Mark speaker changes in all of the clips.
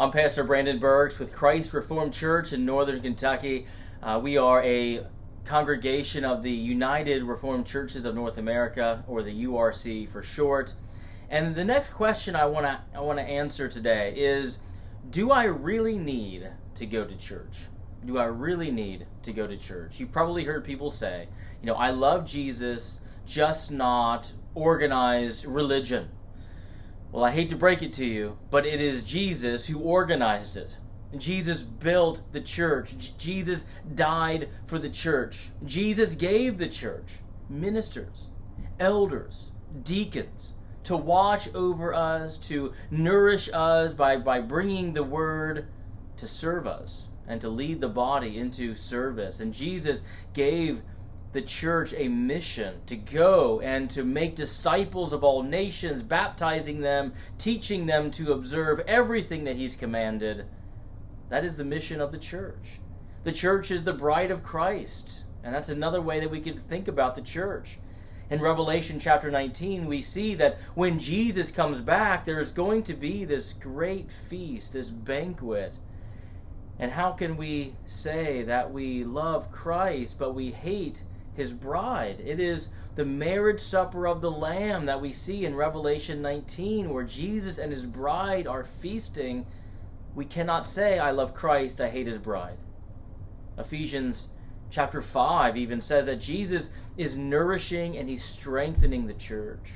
Speaker 1: I'm Pastor Brandon Burks with Christ Reformed Church in Northern Kentucky. We are a congregation of the United Reformed Churches of North America, or the URC for short. And the next question I want to answer today is, do I really need to go to church? Do I really need to go to church? You've probably heard people say, I love Jesus, just not organized religion. Well, I hate to break it to you, but it is Jesus who organized it. Jesus built the church. Jesus died for the church. Jesus gave the church ministers, elders, deacons to watch over us, to nourish us by bringing the word, to serve us and to lead the body into service. And Jesus gave the church a mission to go and to make disciples of all nations, baptizing them, teaching them to observe everything that he's commanded. That is the mission of the church. The church is the bride of Christ, and that's another way that we could think about the church. In Revelation chapter 19, we see that when Jesus comes back, there's going to be this great feast, this banquet. And how can we say that we love Christ, but we hate his bride? It is the marriage supper of the Lamb that we see in Revelation 19, where Jesus and his bride are feasting. We cannot say, I love Christ, I hate his bride. Ephesians chapter 5 even says that Jesus is nourishing and he's strengthening the church.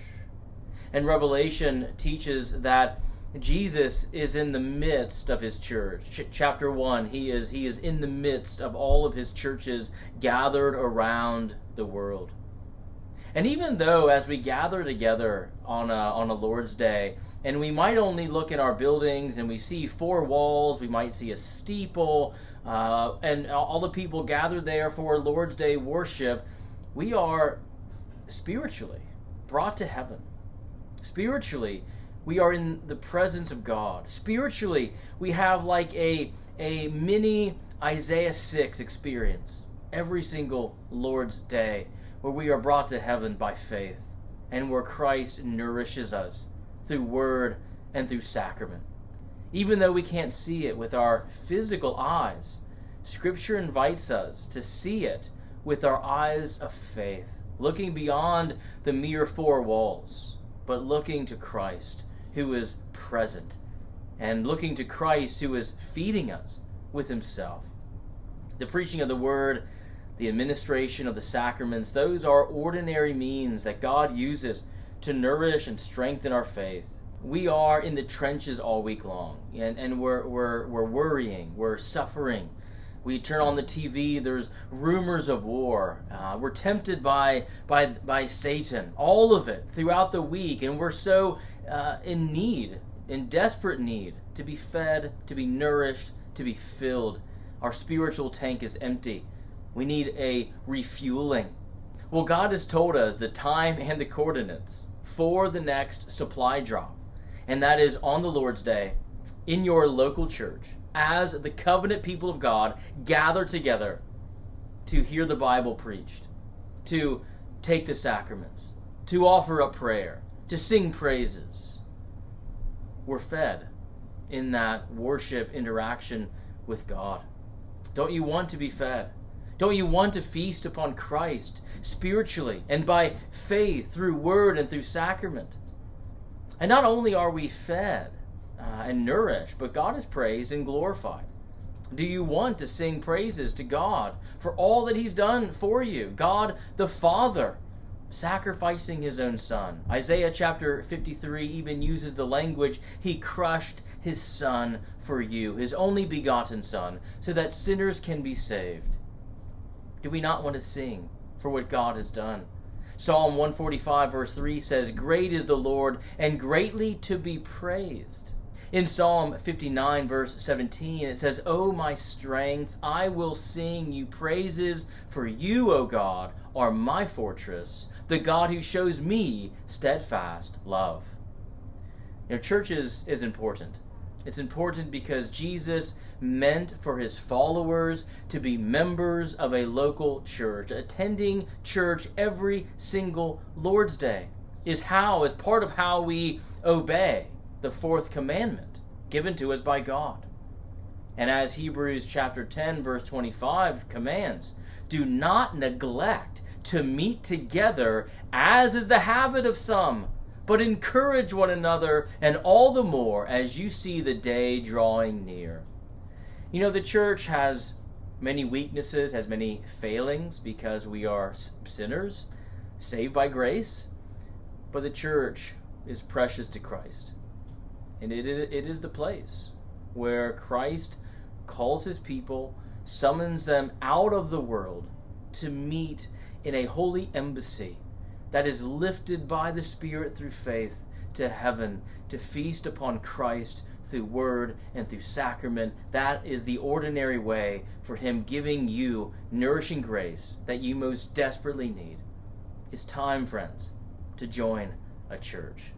Speaker 1: And Revelation teaches that Jesus is in the midst of his church. Chapter 1, he is in the midst of all of his churches gathered around the world. And even though as we gather together on a Lord's Day, and we might only look in our buildings and we see four walls, we might see a steeple, and all the people gathered there for Lord's Day worship, we are spiritually brought to heaven. Spiritually, we are in the presence of God. Spiritually, we have like a mini Isaiah 6 experience every single Lord's Day, where we are brought to heaven by faith and where Christ nourishes us through word and through sacrament. Even though we can't see it with our physical eyes, Scripture invites us to see it with our eyes of faith, looking beyond the mere four walls, but looking to Christ, who is present, and looking to Christ, who is feeding us with himself. The preaching of the word, the administration of the sacraments, those are ordinary means that God uses to nourish and strengthen our faith. We are in the trenches all week long, and we're worrying, we're suffering. We turn on the TV, there's rumors of war. We're tempted by Satan, all of it throughout the week, and we're so in desperate need to be fed, to be nourished, to be filled. Our spiritual tank is empty. We need a refueling. Well, God has told us the time and the coordinates for the next supply drop, and that is on the Lord's Day in your local church, as the covenant people of God gather together to hear the Bible preached, to take the sacraments, to offer up prayer, to sing praises. We're fed in that worship interaction with God. Don't you want to be fed? Don't you want to feast upon Christ spiritually and by faith through word and through sacrament? And not only are we fed and nourished, but God is praised and glorified. Do you want to sing praises to God for all that he's done for you? God the Father sacrificing his own Son. Isaiah chapter 53 even uses the language, he crushed his Son for you, his only begotten Son, so that sinners can be saved. Do we not want to sing for what God has done? Psalm 145 verse 3 says, "Great is the Lord, and greatly to be praised." In Psalm 59 verse 17 it says, "O my strength, I will sing you praises, for you, O God, are my fortress, the God who shows me steadfast love." Church is important. It's important because Jesus meant for his followers to be members of a local church. Attending church every single Lord's Day is part of how we obey the fourth commandment. given to us by God. And as Hebrews chapter 10 verse 25 commands, do not neglect to meet together as is the habit of some, but encourage one another, and all the more as you see the day drawing near. You know, the church has many weaknesses, has many failings, because we are sinners, saved by grace, but the church is precious to Christ. And it is the place where Christ calls his people, summons them out of the world to meet in a holy embassy that is lifted by the Spirit through faith to heaven, to feast upon Christ through word and through sacrament. That is the ordinary way for him giving you nourishing grace that you most desperately need. It's time, friends, to join a church.